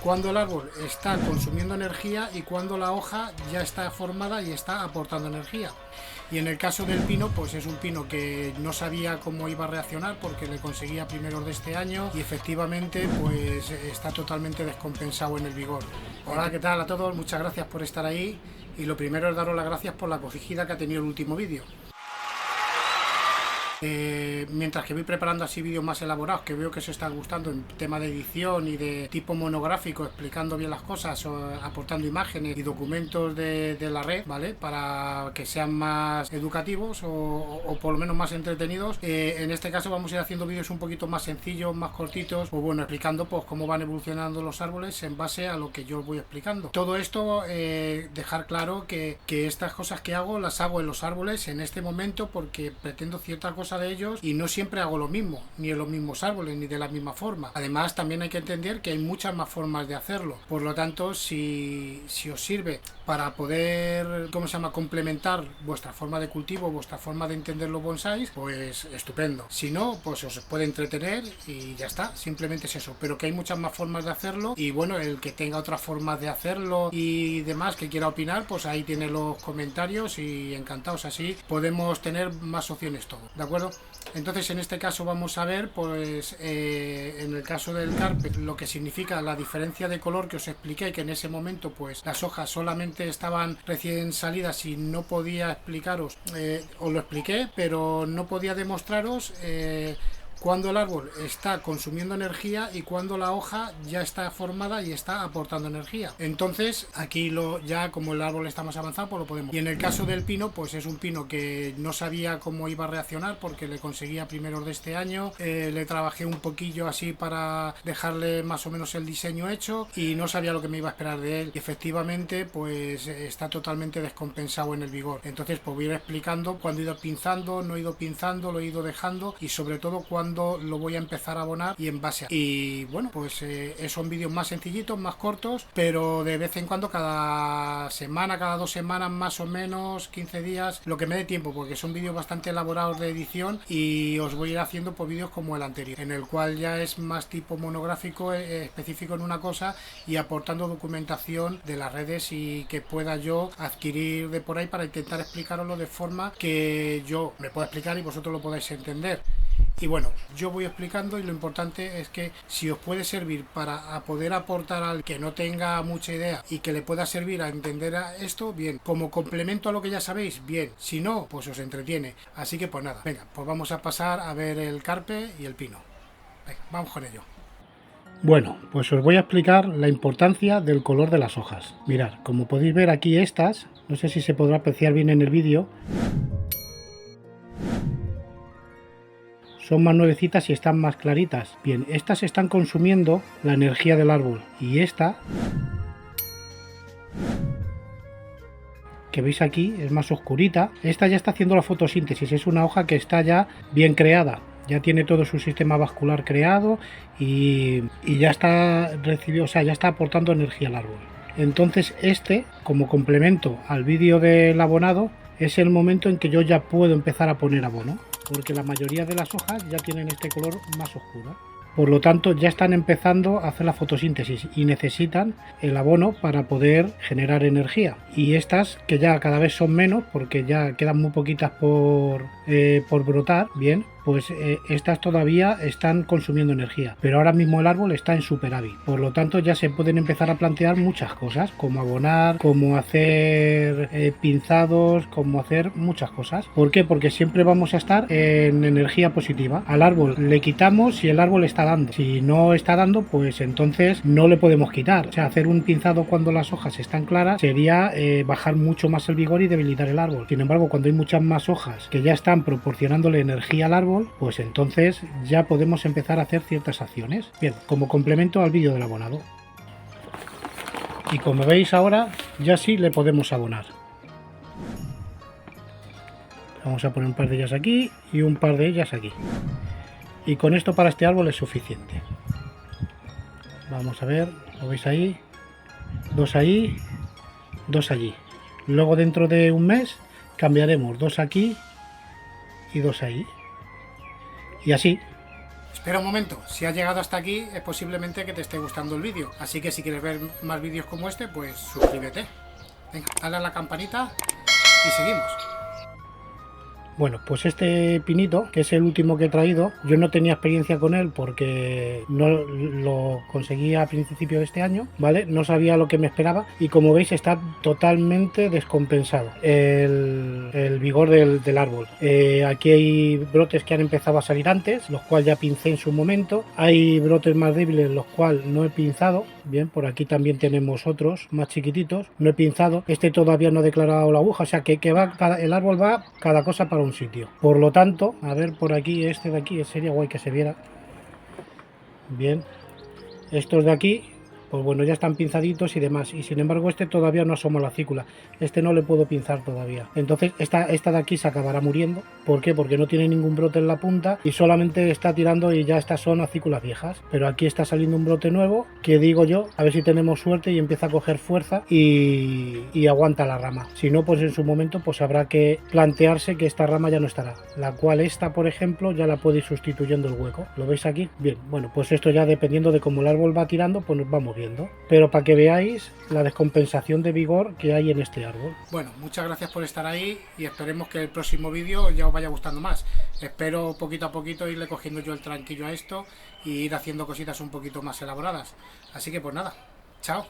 cuando el árbol está consumiendo energía y cuando la hoja ya está formada y está aportando energía. Y en el caso del pino, pues es un pino que no sabía cómo iba a reaccionar porque le conseguía primeros de este año y efectivamente pues está totalmente descompensado en el vigor. Hola, ¿qué tal a todos? Muchas gracias por estar ahí y lo primero es daros las gracias por la acogida que ha tenido el último vídeo. Mientras que voy preparando así vídeos más elaborados que veo que os está gustando en tema de edición y de tipo monográfico, explicando bien las cosas, aportando imágenes y documentos de la red, ¿vale? Para que sean más educativos o por lo menos más entretenidos. En este caso vamos a ir haciendo vídeos un poquito más sencillos, más cortitos, o bueno, explicando pues cómo van evolucionando los árboles en base a lo que yo os voy explicando. Todo esto, dejar claro que estas cosas que hago las hago en los árboles en este momento porque pretendo ciertas cosas de ellos y no siempre hago lo mismo, ni en los mismos árboles, ni de la misma forma. Además, también hay que entender que hay muchas más formas de hacerlo. Por lo tanto, si os sirve para poder, complementar vuestra forma de cultivo, vuestra forma de entender los bonsáis, pues estupendo. Si no, pues os puede entretener y ya está, simplemente es eso. Pero que hay muchas más formas de hacerlo y bueno, el que tenga otras formas de hacerlo y demás que quiera opinar, pues ahí tiene los comentarios y encantados, así podemos tener más opciones todo, ¿de acuerdo? Entonces en este caso vamos a ver pues en el caso del carpe lo que significa la diferencia de color que os expliqué, que en ese momento pues las hojas solamente estaban recién salidas y no podía explicaros, os lo expliqué pero no podía demostraros cuando el árbol está consumiendo energía y cuando la hoja ya está formada y está aportando energía. Entonces aquí ya como el árbol está más avanzado pues lo podemos. Y en el caso del pino pues es un pino que no sabía cómo iba a reaccionar porque le conseguía primeros de este año, le trabajé un poquillo así para dejarle más o menos el diseño hecho y no sabía lo que me iba a esperar de él y efectivamente pues está totalmente descompensado en el vigor. Entonces pues voy a ir explicando cuando he ido pinzando, no he ido pinzando, lo he ido dejando y sobre todo cuando lo voy a empezar a abonar y en base a... Y bueno, pues son vídeos más sencillitos, más cortos, pero de vez en cuando, cada semana, cada 2 semanas más o menos, 15 días, lo que me dé tiempo, porque son vídeos bastante elaborados de edición y os voy a ir haciendo pues vídeos como el anterior, en el cual ya es más tipo monográfico, específico en una cosa y aportando documentación de las redes y que pueda yo adquirir de por ahí para intentar explicaroslo de forma que yo me pueda explicar y vosotros lo podáis entender. Y bueno, yo voy explicando y lo importante es que si os puede servir para poder aportar al que no tenga mucha idea y que le pueda servir a entender esto, bien. Como complemento a lo que ya sabéis, bien. Si no, pues os entretiene. Así que pues nada, venga, pues vamos a pasar a ver el carpe y el pino. Venga, vamos con ello. Bueno, pues os voy a explicar la importancia del color de las hojas. Mirad, como podéis ver aquí estas, no sé si se podrá apreciar bien en el vídeo, son más nuevecitas y están más claritas. Bien, estas están consumiendo la energía del árbol y esta que veis aquí es más oscurita. Esta ya está haciendo la fotosíntesis, es una hoja que está ya bien creada, ya tiene todo su sistema vascular creado y ya está recibiendo, o sea, ya está aportando energía al árbol. Entonces como complemento al vídeo del abonado, es el momento en que yo ya puedo empezar a poner abono, porque la mayoría de las hojas ya tienen este color más oscuro. Por lo tanto, ya están empezando a hacer la fotosíntesis y necesitan el abono para poder generar energía. Y estas, que ya cada vez son menos, porque ya quedan muy poquitas por brotar, bien, pues estas todavía están consumiendo energía, pero ahora mismo el árbol está en superávit, por lo tanto ya se pueden empezar a plantear muchas cosas, como abonar, como hacer pinzados, como hacer muchas cosas. ¿Por qué? Porque siempre vamos a estar en energía positiva. Al árbol le quitamos si el árbol está dando, si no está dando, pues entonces no le podemos quitar. O sea, hacer un pinzado cuando las hojas están claras sería bajar mucho más el vigor y debilitar el árbol. Sin embargo, cuando hay muchas más hojas que ya están proporcionándole energía al árbol, pues entonces ya podemos empezar a hacer ciertas acciones. Bien, como complemento al vídeo del abonado. Y como veis ahora, ya sí le podemos abonar. Vamos a poner un par de ellas aquí y un par de ellas aquí. Y con esto para este árbol es suficiente. Vamos a ver, ¿lo veis ahí? 2 ahí, 2 allí. Luego dentro de un mes cambiaremos 2 aquí y 2 ahí. Y así, Espera un momento, si has llegado hasta aquí es posiblemente que te esté gustando el vídeo, así que si quieres ver más vídeos como este, pues suscríbete. Venga, dale a la campanita y seguimos. Bueno, pues este pinito, que es el último que he traído, yo no tenía experiencia con él porque no lo conseguí a principio de este año, ¿vale? No sabía lo que me esperaba y como veis está totalmente descompensado el vigor del árbol. Aquí hay brotes que han empezado a salir antes, los cuales ya pincé en su momento. Hay brotes más débiles, los cuales no he pinzado. Bien, por aquí también tenemos otros más chiquititos, no he pinzado. Este todavía no ha declarado la aguja, o sea que el árbol va cada cosa para un sitio. Por lo tanto, a ver por aquí, este de aquí, sería guay que se viera. Bien, estos de aquí, pues bueno, ya están pinzaditos y demás, y sin embargo este todavía no asoma la acícula, este no le puedo pinzar todavía. Entonces esta de aquí se acabará muriendo. ¿Por qué? Porque no tiene ningún brote en la punta y solamente está tirando, y ya estas son acículas viejas. Pero aquí está saliendo un brote nuevo, que digo yo, a ver si tenemos suerte y empieza a coger fuerza y aguanta la rama. Si no, pues en su momento pues habrá que plantearse que esta rama ya no estará, la cual esta, por ejemplo, ya la puede ir sustituyendo el hueco. ¿Lo veis aquí? Bien, bueno, pues esto ya dependiendo de cómo el árbol va tirando, pues nos vamos viendo. Pero para que veáis la descompensación de vigor que hay en este árbol. Bueno, muchas gracias por estar ahí y esperemos que el próximo vídeo ya os vaya gustando más. Espero poquito a poquito irle cogiendo yo el tranquillo a esto y ir haciendo cositas un poquito más elaboradas. Así que pues nada, chao.